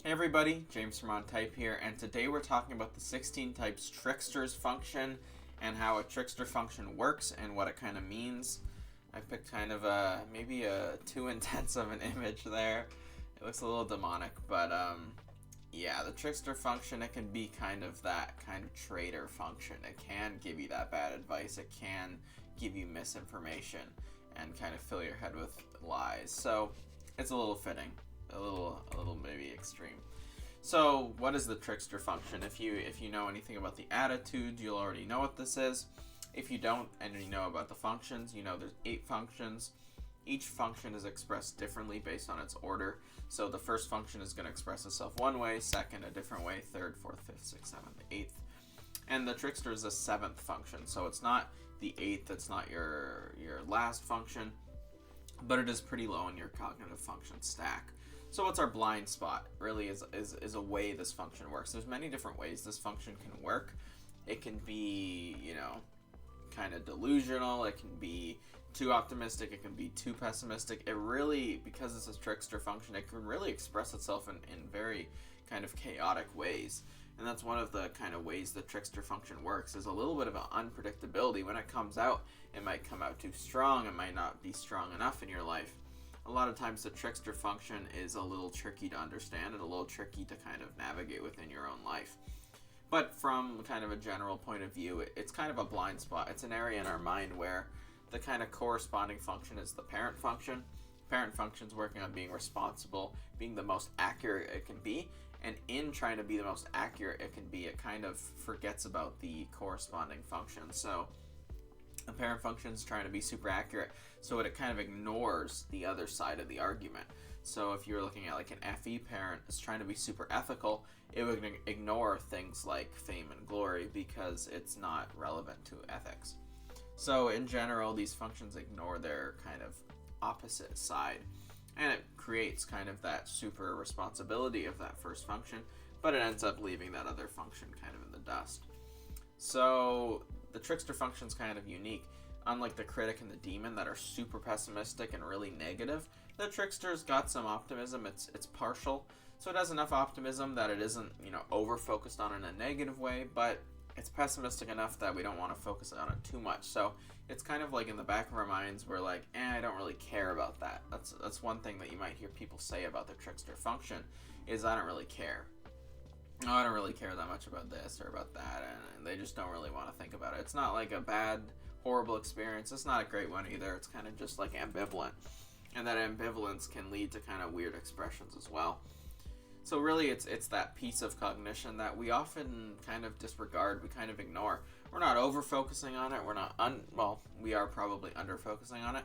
Hey everybody, James from OnType here, and today we're talking about the 16 types Trickster's function and how a Trickster function works and what it kind of means. I picked kind of maybe too intense of an image there. It looks a little demonic, but yeah, the Trickster function, it can be kind of that kind of traitor function. It can give you that bad advice, it can give you misinformation and kind of fill your head with lies. So it's a little fitting. A little maybe extreme. So what is the Trickster function? If you know anything about the attitude, you'll already know what this is. If you don't and you know about the functions, you know there's 8 functions. Each function is expressed differently based on its order. So the first function is going to express itself one way, second a different way, third, fourth, fifth, sixth, seventh, eighth. And the Trickster is a 7th function. So it's not the 8th, it's not your last function, but it is pretty low in your cognitive function stack. So what's our blind spot? Really is a way this function works. There's many different ways this function can work. It can be, kind of delusional. It can be too optimistic. It can be too pessimistic. It really, because it's a Trickster function, it can really express itself in very kind of chaotic ways. And that's one of the kind of ways the Trickster function works, is a little bit of an unpredictability. When it comes out, it might come out too strong. It might not be strong enough in your life. A lot of times the Trickster function is a little tricky to understand and a little tricky to kind of navigate within your own life. But from kind of a general point of view, it's kind of a blind spot. It's an area in our mind where the kind of corresponding function is the parent function. Parent function is working on being responsible, being the most accurate it can be, and in trying to be the most accurate it can be, it kind of forgets about the corresponding function. So the parent function is trying to be super accurate, so it kind of ignores the other side of the argument. So if you're looking at like an FE parent is trying to be super ethical, it would ignore things like fame and glory because it's not relevant to ethics. So in general, these functions ignore their kind of opposite side, and it creates kind of that super responsibility of that first function, but it ends up leaving that other function kind of in the dust. So the Trickster function is kind of unique. Unlike the critic and the demon that are super pessimistic and really negative, the Trickster's got some optimism. It's partial, so it has enough optimism that it isn't, over focused on in a negative way, but it's pessimistic enough that we don't want to focus on it too much. So it's kind of like in the back of our minds, we're like, I don't really care about that. That's one thing that you might hear people say about the Trickster function, is I don't really care. No, I don't really care that much about this or about that, and they just don't really want to think about it. It's not like a bad, horrible experience. It's not a great one either. It's kind of just like ambivalent, and that ambivalence can lead to kind of weird expressions as well. So really, it's that piece of cognition that we often kind of disregard, we kind of ignore. We're not over-focusing on it. We're not, we are probably under-focusing on it,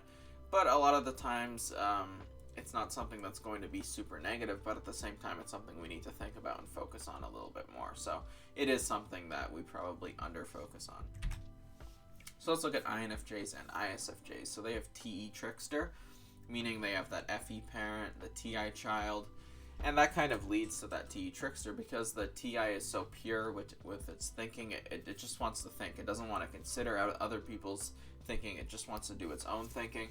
but a lot of the times, it's not something that's going to be super negative, but at the same time, it's something we need to think about and focus on a little bit more. So it is something that we probably under-focus on. So let's look at INFJs and ISFJs. So they have TE Trickster, meaning they have that FE parent, the TI child, and that kind of leads to that TE Trickster because the TI is so pure with its thinking. It just wants to think. It doesn't want to consider other people's thinking. It just wants to do its own thinking.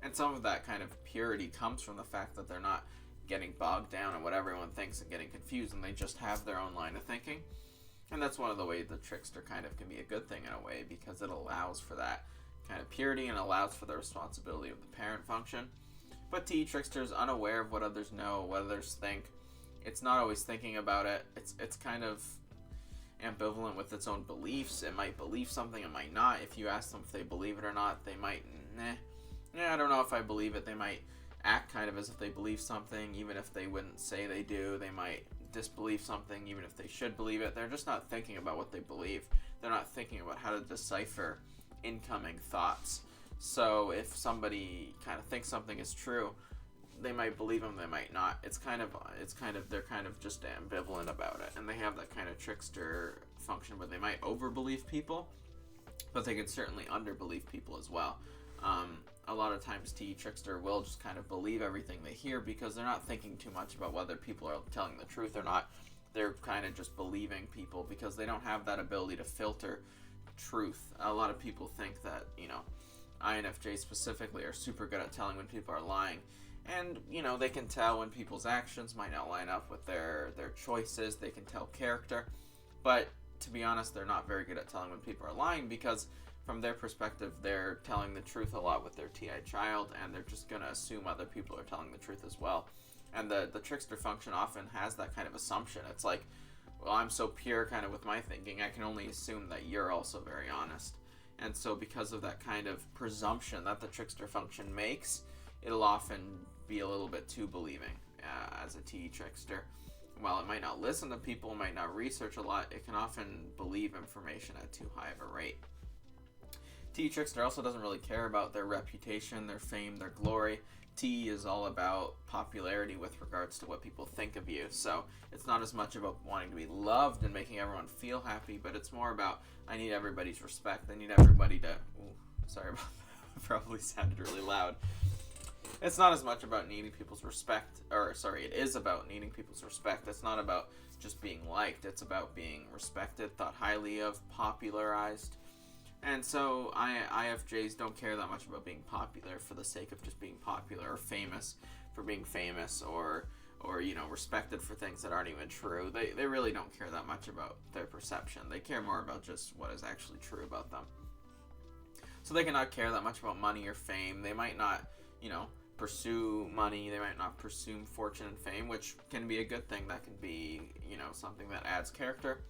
And some of that kind of purity comes from the fact that they're not getting bogged down in what everyone thinks and getting confused, and they just have their own line of thinking. And that's one of the ways the Trickster kind of can be a good thing in a way, because it allows for that kind of purity and allows for the responsibility of the parent function. But TE Trickster is unaware of what others know, what others think. It's not always thinking about it. It's kind of ambivalent with its own beliefs. It might believe something, it might not. If you ask them if they believe it or not, they might, I don't know if I believe it. They might act kind of as if they believe something, even if they wouldn't say they do. They might disbelieve something, even if they should believe it. They're just not thinking about what they believe. They're not thinking about how to decipher incoming thoughts. So if somebody kind of thinks something is true, they might believe them, they might not. They're kind of just ambivalent about it. And they have that kind of Trickster function where they might overbelieve people, but they can certainly underbelieve people as well. A lot of times TE Trickster will just kind of believe everything they hear because they're not thinking too much about whether people are telling the truth or not. They're kind of just believing people because they don't have that ability to filter truth. A lot of people think that, INFJs specifically are super good at telling when people are lying, And, they can tell when people's actions might not line up with their choices. They can tell character. But to be honest, they're not very good at telling when people are lying, because from their perspective, they're telling the truth a lot with their TI child, and they're just going to assume other people are telling the truth as well. And the trickster function often has that kind of assumption. It's like, well, I'm so pure kind of with my thinking, I can only assume that you're also very honest. And so because of that kind of presumption that the trickster function makes, it'll often be a little bit too believing as a TE trickster. While it might not listen to people, might not research a lot, it can often believe information at too high of a rate. TE trickster also doesn't really care about their reputation, their fame, their glory. TE is all about popularity with regards to what people think of you. So it's not as much about wanting to be loved and making everyone feel happy, but it's more about, I need everybody's respect. I need everybody to... Ooh, sorry about that. Probably sounded really loud. It's not as much about needing people's respect, it is about needing people's respect. It's not about just being liked. It's about being respected, thought highly of, popularized. And so IFJs don't care that much about being popular for the sake of just being popular, or famous for being famous, or respected for things that aren't even true. They really don't care that much about their perception. They care more about just what is actually true about them. So they cannot care that much about money or fame. They might not, pursue money. They might not pursue fortune and fame, which can be a good thing. That can be, something that adds character.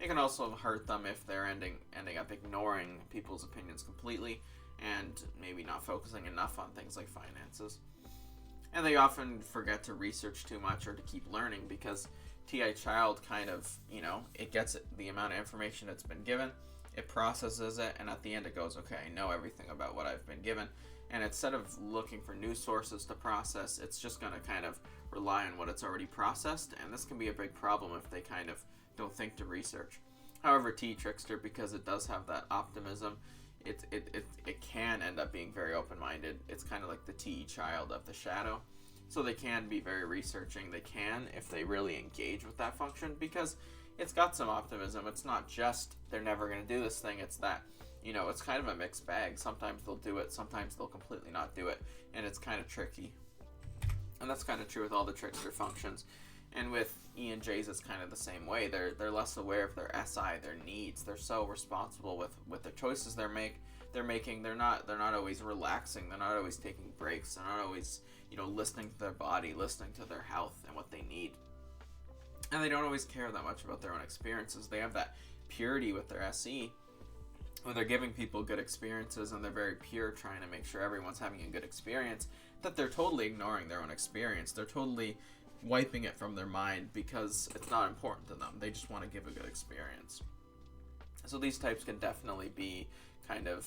It can also hurt them if they're ending up ignoring people's opinions completely and maybe not focusing enough on things like finances. And they often forget to research too much or to keep learning, because TI child kind of, it gets the amount of information it's been given, it processes it, and at the end it goes, okay, I know everything about what I've been given. And instead of looking for new sources to process, it's just going to kind of rely on what it's already processed, and this can be a big problem if they kind of don't think to research. However, TE trickster, because it does have that optimism, it can end up being very open-minded. It's kind of like the TE child of the shadow. So they can be very researching. They can, if they really engage with that function, because it's got some optimism. It's not just they're never going to do this thing. It's that, it's kind of a mixed bag. Sometimes they'll do it. Sometimes they'll completely not do it. And it's kind of tricky. And that's kind of true with all the trickster functions. And with ENJs, it's kind of the same way. They're less aware of their SI, their needs. They're so responsible with the choices they're making. They're not always relaxing. They're not always taking breaks. They're not always, listening to their body, listening to their health and what they need. And they don't always care that much about their own experiences. They have that purity with their SE. When they're giving people good experiences and they're very pure, trying to make sure everyone's having a good experience, that they're totally ignoring their own experience. They're totally wiping it from their mind because it's not important to them. They just want to give a good experience. So these types can definitely be kind of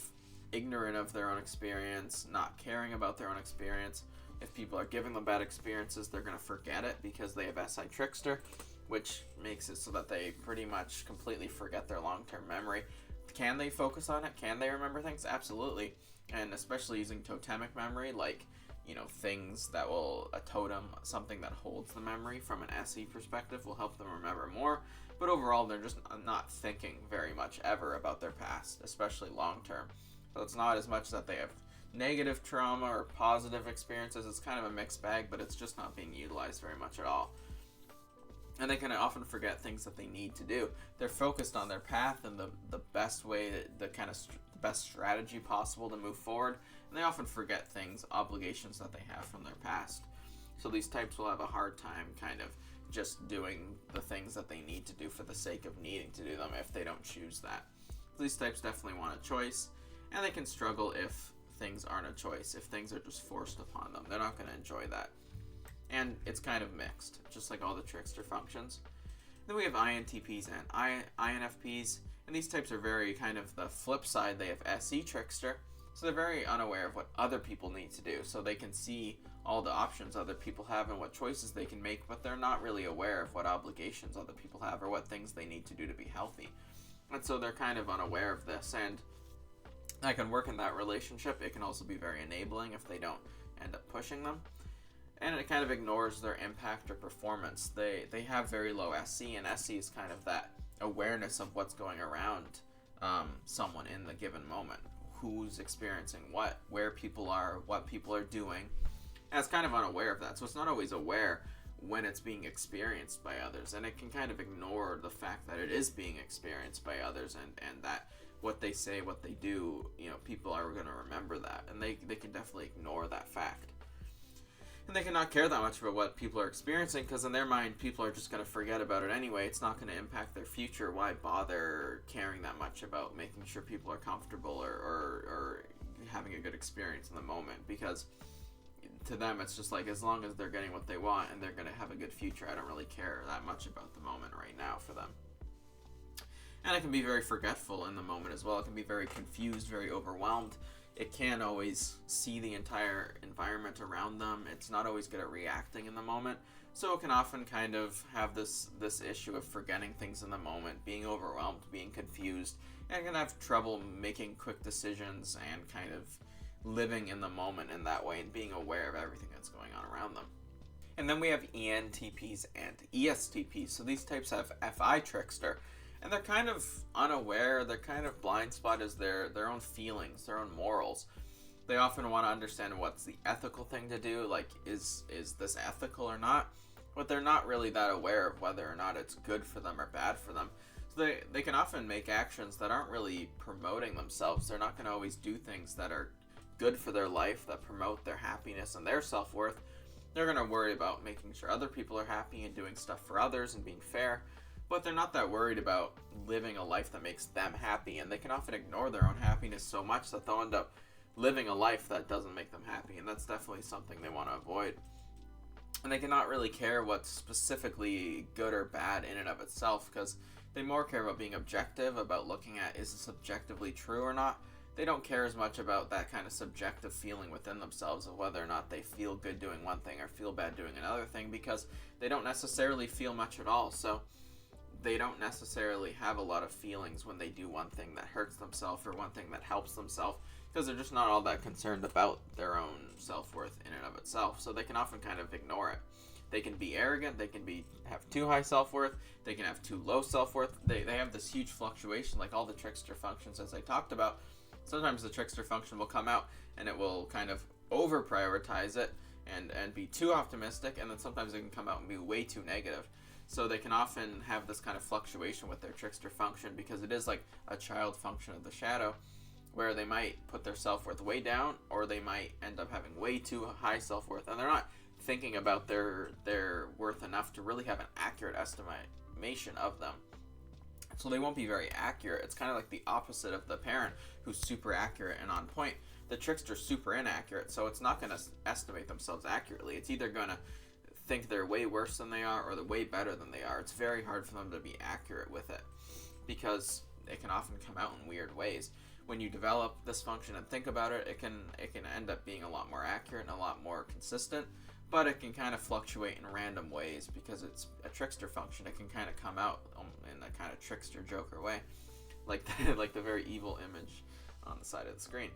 ignorant of their own experience, not caring about their own experience. If people are giving them bad experiences, they're going to forget it because they have SI trickster, which makes it so that they pretty much completely forget their long-term memory. Can they focus on it? Can they remember things? Absolutely. And especially using totemic memory, like, things that will, a totem, something that holds the memory from an SE perspective will help them remember more. But overall, they're just not thinking very much ever about their past, especially long-term. So it's not as much that they have negative trauma or positive experiences. It's kind of a mixed bag, but it's just not being utilized very much at all. And they can often forget things that they need to do. They're focused on their path and the best way, the best strategy possible to move forward. And they often forget things, obligations that they have from their past. So these types will have a hard time kind of just doing the things that they need to do for the sake of needing to do them if they don't choose that. So these types definitely want a choice, and they can struggle if things aren't a choice, if things are just forced upon them. They're not going to enjoy that. And it's kind of mixed, just like all the trickster functions. Then we have INTPs and INFPs, and these types are very kind of the flip side. They have SE trickster, so they're very unaware of what other people need to do. So they can see all the options other people have and what choices they can make, but they're not really aware of what obligations other people have or what things they need to do to be healthy. And so they're kind of unaware of this, and that can work in that relationship. It can also be very enabling if they don't end up pushing them. And it kind of ignores their impact or performance. They have very low SC, and SC is kind of that awareness of what's going around someone in the given moment. Who's experiencing what, where people are, what people are doing. And it's kind of unaware of that. So it's not always aware when it's being experienced by others. And it can kind of ignore the fact that it is being experienced by others, and that what they say, what they do, people are going to remember that. And they can definitely ignore that fact. And they cannot care that much about what people are experiencing, because in their mind, people are just going to forget about it anyway. It's not going to impact their future. Why bother caring that much about making sure people are comfortable or having a good experience in the moment? Because to them, it's just like, as long as they're getting what they want and they're going to have a good future, I don't really care that much about the moment right now for them. And it can be very forgetful in the moment as well. It can be very confused, very overwhelmed. It can't always see the entire environment around them. It's not always good at reacting in the moment. So it can often kind of have this issue of forgetting things in the moment, being overwhelmed, being confused, and can have trouble making quick decisions and kind of living in the moment in that way and being aware of everything that's going on around them. And then we have ENTPs and ESTPs. So these types have FI Trickster. And they're kind of unaware, they're kind of blind spot as their own feelings, their own morals. They often want to understand what's the ethical thing to do, like is this ethical or not, but they're not really that aware of whether or not it's good for them or bad for them. So they can often make actions that aren't really promoting themselves. They're not going to always do things that are good for their life, that promote their happiness and their self-worth. They're going to worry about making sure other people are happy and doing stuff for others and being fair. But they're not that worried about living a life that makes them happy, and they can often ignore their own happiness so much that they'll end up living a life that doesn't make them happy, and that's definitely something they want to avoid. And they cannot really care what's specifically good or bad in and of itself, because they more care about being objective, about looking at, is this objectively true or not? They don't care as much about that kind of subjective feeling within themselves of whether or not they feel good doing one thing or feel bad doing another thing, because they don't necessarily feel much at all. So they don't necessarily have a lot of feelings when they do one thing that hurts themselves or one thing that helps themselves, because they're just not all that concerned about their own self-worth in and of itself. So they can often kind of ignore it. They can be arrogant, they can have too high self-worth, they can have too low self-worth. They have this huge fluctuation, like all the trickster functions as I talked about. Sometimes the trickster function will come out and it will kind of over-prioritize it and be too optimistic, and then sometimes it can come out and be way too negative. So they can often have this kind of fluctuation with their trickster function, because it is like a child function of the shadow, where they might put their self-worth way down, or they might end up having way too high self-worth, and they're not thinking about their worth enough to really have an accurate estimation of them. So they won't be very accurate. It's kind of like the opposite of the parent who's super accurate and on point. The trickster's super inaccurate, so it's not going to estimate themselves accurately. It's either going to think they're way worse than they are or they're way better than they are. It's very hard for them to be accurate with it, because it can often come out in weird ways. When you develop this function and think about it, it can end up being a lot more accurate and a lot more consistent, but it can kind of fluctuate in random ways because it's a trickster function. It can kind of come out in a kind of trickster joker way, like the very evil image on the side of the screen.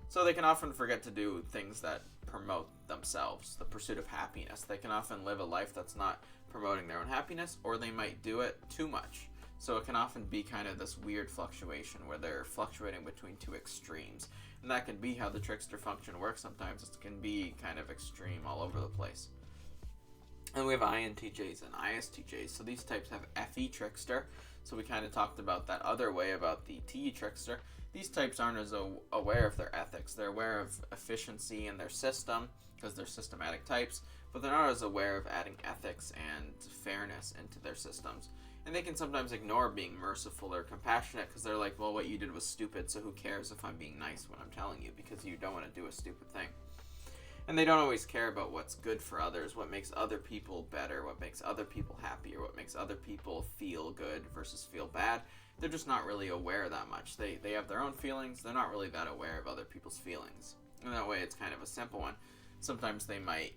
So they can often forget to do things that promote themselves, the pursuit of happiness. They can often live a life that's not promoting their own happiness, or they might do it too much. So it can often be kind of this weird fluctuation where they're fluctuating between two extremes. And that can be how the trickster function works sometimes. It can be kind of extreme all over the place. And we have INTJs and ISTJs. So these types have FE Trickster. So we kind of talked about that other way about the TE Trickster. These types aren't as aware of their ethics. They're aware of efficiency in their system because they're systematic types, but they're not as aware of adding ethics and fairness into their systems. And they can sometimes ignore being merciful or compassionate because they're like, well, what you did was stupid, so who cares if I'm being nice when I'm telling you, because you don't want to do a stupid thing. And they don't always care about what's good for others, what makes other people better, what makes other people happy, or what makes other people feel good versus feel bad. They're just not really aware that much. They have their own feelings. They're not really that aware of other people's feelings. And that way it's kind of a simple one. Sometimes they might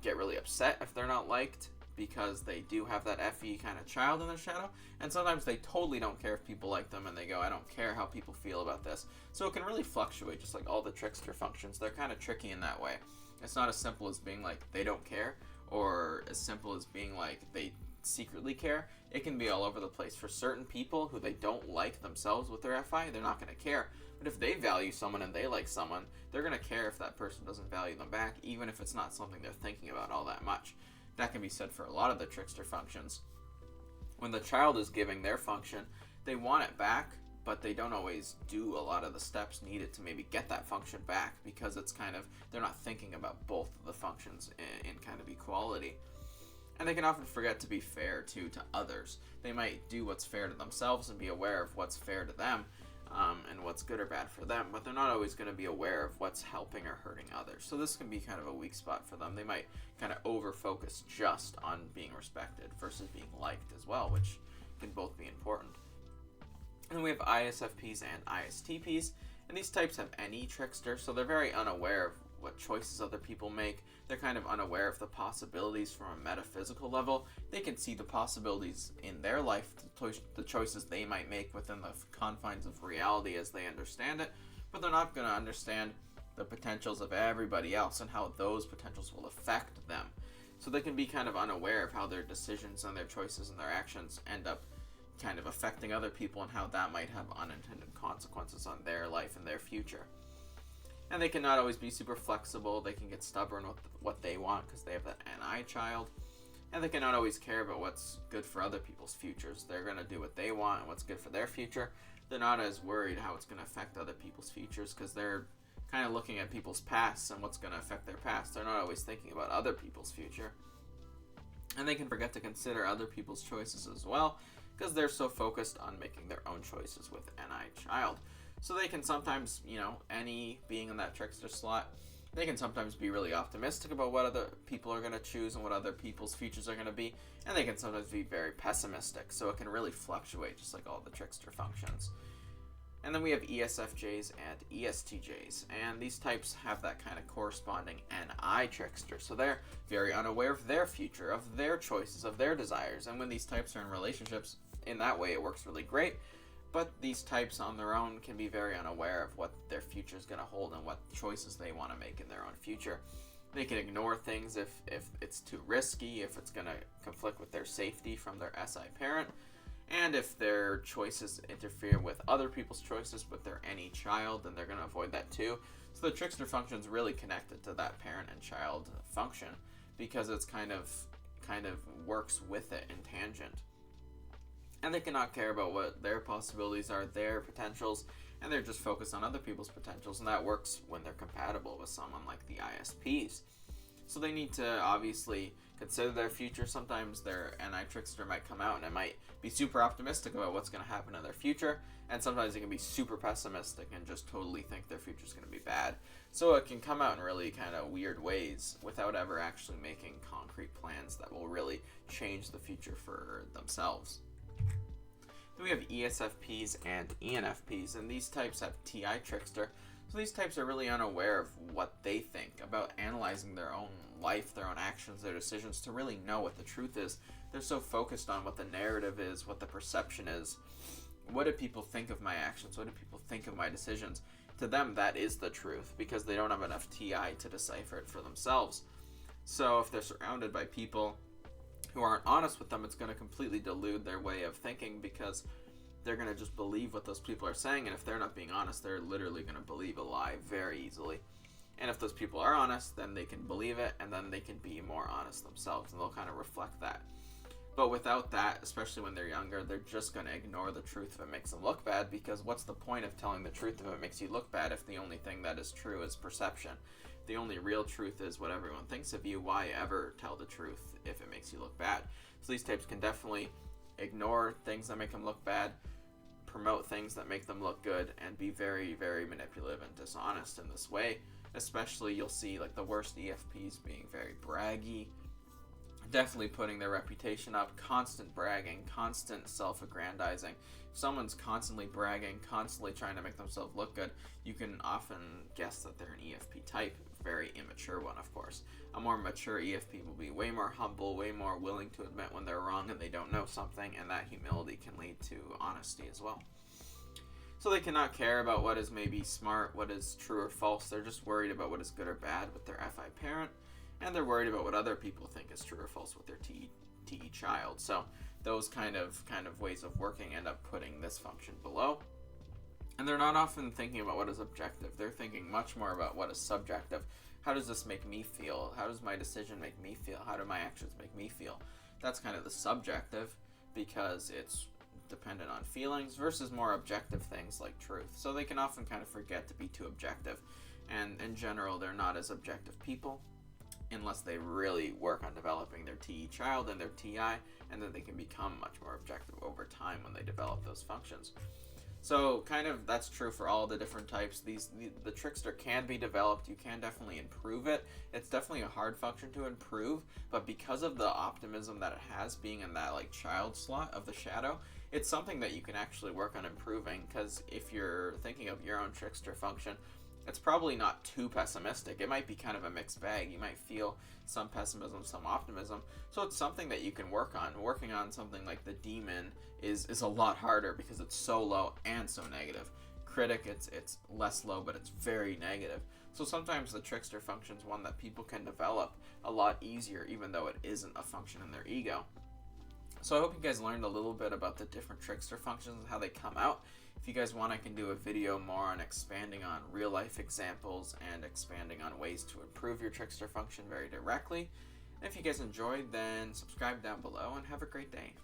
get really upset if they're not liked because they do have that FE kind of child in their shadow. And sometimes they totally don't care if people like them and they go, I don't care how people feel about this. So it can really fluctuate just like all the trickster functions. They're kind of tricky in that way. It's not as simple as being like they don't care, or as simple as being like they secretly care. It can be all over the place. For certain people who they don't like themselves with their FI, they're not going to care. But if they value someone and they like someone, they're going to care if that person doesn't value them back, even if it's not something they're thinking about all that much. That can be said for a lot of the trickster functions. When the child is giving their function, they want it back, but they don't always do a lot of the steps needed to maybe get that function back, because it's kind of, they're not thinking about both of the functions in kind of equality. And they can often forget to be fair too to others. They might do what's fair to themselves and be aware of what's fair to them, and what's good or bad for them, but they're not always going to be aware of what's helping or hurting others. So this can be kind of a weak spot for them. They might kind of over-focus just on being respected versus being liked as well, which can both be important. And then we have ISFPs and ISTPs, and these types have any trickster, so they're very unaware of what choices other people make. They're kind of unaware of the possibilities from a metaphysical level. They can see the possibilities in their life, the choices they might make within the confines of reality as they understand it, but they're not going to understand the potentials of everybody else and how those potentials will affect them. So they can be kind of unaware of how their decisions and their choices and their actions end up kind of affecting other people and how that might have unintended consequences on their life and their future. And they cannot always be super flexible. They can get stubborn with what they want because they have that NI child. And they cannot always care about what's good for other people's futures. They're going to do what they want and what's good for their future. They're not as worried how it's going to affect other people's futures because they're kind of looking at people's pasts and what's going to affect their past. They're not always thinking about other people's future. And they can forget to consider other people's choices as well because they're so focused on making their own choices with NI child. So they can sometimes, any being in that trickster slot, they can sometimes be really optimistic about what other people are going to choose and what other people's futures are going to be, and they can sometimes be very pessimistic, so it can really fluctuate just like all the trickster functions. And then we have ESFJs and ESTJs, and these types have that kind of corresponding NI trickster, so they're very unaware of their future, of their choices, of their desires, and when these types are in relationships, in that way it works really great. But these types on their own can be very unaware of what their future is going to hold and what choices they want to make in their own future. They can ignore things if it's too risky, if it's going to conflict with their safety from their SI parent, and if their choices interfere with other people's choices with their any child, then they're going to avoid that too. So the trickster function is really connected to that parent and child function because it's kind of works with it in tangent. And they cannot care about what their possibilities are, their potentials, and they're just focused on other people's potentials, and that works when they're compatible with someone like the ISPs. So they need to obviously consider their future. Sometimes their NI trickster might come out and it might be super optimistic about what's going to happen in their future, and sometimes it can be super pessimistic and just totally think their future is going to be bad. So it can come out in really kind of weird ways without ever actually making concrete plans that will really change the future for themselves. Then we have ESFPs and ENFPs, and these types have TI trickster. So these types are really unaware of what they think, about analyzing their own life, their own actions, their decisions, to really know what the truth is. They're so focused on what the narrative is, what the perception is. What do people think of my actions? What do people think of my decisions? To them, that is the truth, because they don't have enough TI to decipher it for themselves. So if they're surrounded by people who aren't honest with them, it's going to completely delude their way of thinking because they're going to just believe what those people are saying, and if they're not being honest, they're literally going to believe a lie very easily. And if those people are honest, then they can believe it, and then they can be more honest themselves, and they'll kind of reflect that. But without that, especially when they're younger, they're just going to ignore the truth if it makes them look bad, because what's the point of telling the truth if it makes you look bad if the only thing that is true is perception? The only real truth is what everyone thinks of you. Why ever tell the truth if it makes you look bad? So these types can definitely ignore things that make them look bad, promote things that make them look good, and be very, very manipulative and dishonest in this way. Especially you'll see like the worst EFPs being very braggy, definitely putting their reputation up, constant bragging, constant self-aggrandizing. If someone's constantly bragging, constantly trying to make themselves look good, you can often guess that they're an EFP type. Very immature one, of course. A more mature EFP will be way more humble, way more willing to admit when they're wrong and they don't know something, and that humility can lead to honesty as well. So they cannot care about what is maybe smart, what is true or false. They're just worried about what is good or bad with their FI parent, and they're worried about what other people think is true or false with their TE child. So those kind of ways of working end up putting this function below. And they're not often thinking about what is objective. They're thinking much more about what is subjective. How does this make me feel? How does my decision make me feel? How do my actions make me feel? That's kind of the subjective, because it's dependent on feelings, versus more objective things like truth. So they can often kind of forget to be too objective. And in general, they're not as objective people unless they really work on developing their TE child and their TI, and then they can become much more objective over time when they develop those functions. So kind of that's true for all the different types. The Trickster can be developed. You can definitely improve it. It's definitely a hard function to improve, but because of the optimism that it has, being in that like child slot of the shadow, it's something that you can actually work on improving, because if you're thinking of your own Trickster function, it's probably not too pessimistic. It might be kind of a mixed bag. You might feel some pessimism, some optimism. So it's something that you can work on. Working on something like the Demon is a lot harder because it's so low and so negative. Critic, it's less low, but it's very negative. So sometimes the Trickster function is one that people can develop a lot easier, even though it isn't a function in their ego. So I hope you guys learned a little bit about the different Trickster functions and how they come out. If you guys want, I can do a video more on expanding on real life examples and expanding on ways to improve your Trickster function very directly. And if you guys enjoyed, then subscribe down below and have a great day.